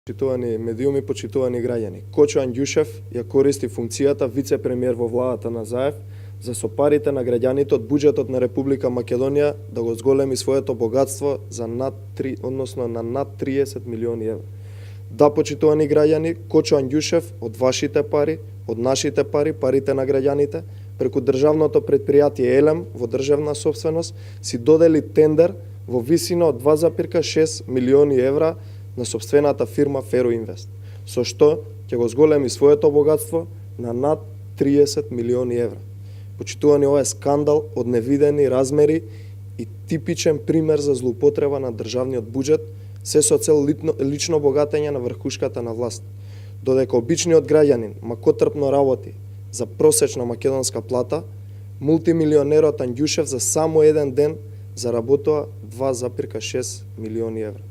Почитувани медиуми, почитувани граѓани. Кочо Анѓушев ја користи функцијата вице-премиер во владата на Заев за со парите на граѓаните од буџетот на Република Македонија да го зголеми своето богатство за на над 30 милиони евра. Да, почитувани граѓани, Кочо Анѓушев од вашите пари, од нашите пари, парите на граѓаните, преку државното претпријатие Елем во државна собственост си додели тендер во висина од 2,6 милиони евра на собствената фирма Фероинвест, со што ќе го зголеми своето богатство на над 30 милиони евра. Почитувани, ова е скандал од невидени размери и типичен пример за злоупотреба на државниот буџет, се со цел лично богатење на врхушката на власт. Додека обичниот граѓанин макотрпно работи за просечна македонска плата, мултимилионерот Анѓушев за само еден ден заработува 2,6 милиони евра.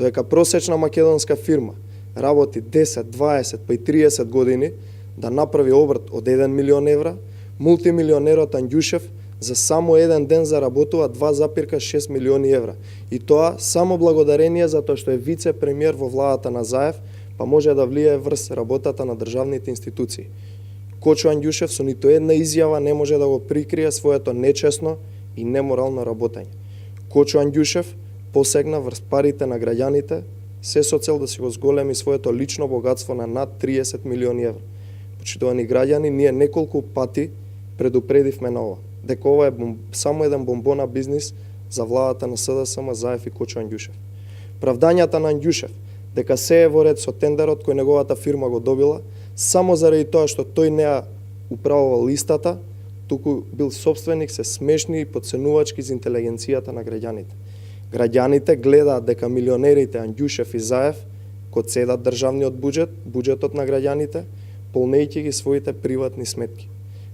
Додека просечна македонска фирма работи 10, 20 па и 30 години да направи обрт од 1 милион евра, мултимилионерот Анѓушев за само еден ден заработува 2,6 милиони евра. И тоа само благодарение за тоа што е вице-премиер во владата на Заев, па може да влијае врз работата на државните институции. Кочо Анѓушев со ниту една изјава не може да го прикрие своето нечесно и неморално работење. Кочо Анѓушев посегна врз парите на граѓаните, се со цел да си го зголеми своето лично богатство на над 30 милиони евра. Почитувани граѓани, ние неколку пати предупредивме на ова, дека ова е само еден бомбона бизнис за владата на СДСМ, Заев и Кочо Анѓушев. Правдањата на Анѓушев дека се е во ред со тендерот кој неговата фирма го добила, само заради тоа што тој не ја управувал листата, туку бил собственик, се смешни и подценувачки за интелигенцијата на граѓаните. Граѓаните гледаат дека милионерите Анѓушев и Заев го цедат државниот буџет, буџетот на граѓаните, полнејќи ги своите приватни сметки.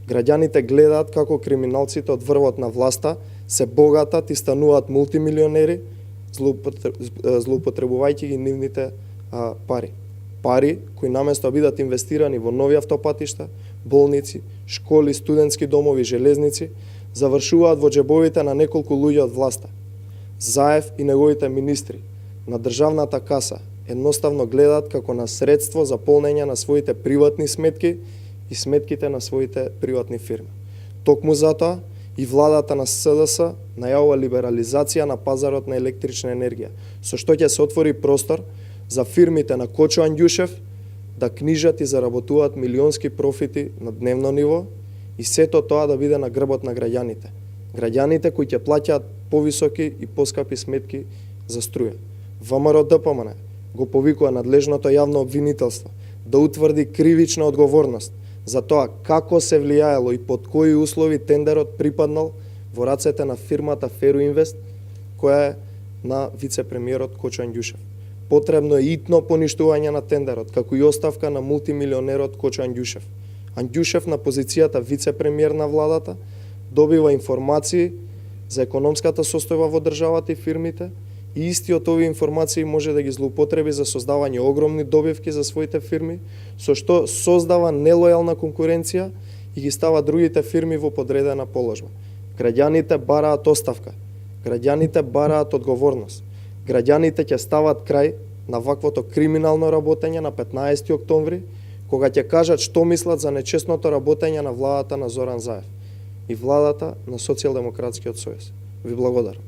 Граѓаните гледаат како криминалците од врвот на власта се богатат и стануваат мултимилионери, злоупотребувајќи ги нивните пари. Пари кои наместо бидат инвестирани во нови автопатишта, болници, школи, студентски домови, железници, завршуваат во џебовите на неколку луѓе од власта. Заев и неговите министри на државната каса едноставно гледаат како на средство за полнење на своите приватни сметки и сметките на своите приватни фирми. Токму затоа и владата на СДС најавува либерализација на пазарот на електрична енергија, со што ќе се отвори простор за фирмите на Кочо Анѓушев да книжат и заработуваат милионски профити на дневно ниво и сето тоа да биде на грбот на граѓаните. Граѓаните кои ќе плаќаат повисоки и поскапи сметки за струја. ВМРО ДПМН го повикува надлежното јавно обвинителство да утврди кривична одговорност за тоа како се влијаело и под кои услови тендерот припаднал во рацете на фирмата Фероинвест, која е на вице-премиерот Кочо Анѓушев. Потребно е итно поништување на тендерот, како и оставка на мултимилионерот Кочо Анѓушев. Анѓушев на позицијата вице-премиер на владата добива информации за економската состојба во државата и фирмите и истиот овие информации може да ги злоупотреби за создавање огромни добивки за своите фирми, со што создава нелојална конкуренција и ги става другите фирми во подредена положба. Граѓаните бараат оставка, граѓаните бараат одговорност. Граѓаните ќе стават крај на ваквото криминално работење на 15 октомври, кога ќе кажат што мислат за нечестното работење на владата на Зоран Заев и владата на Социјалдемократскиот сојуз. Ви благодарам.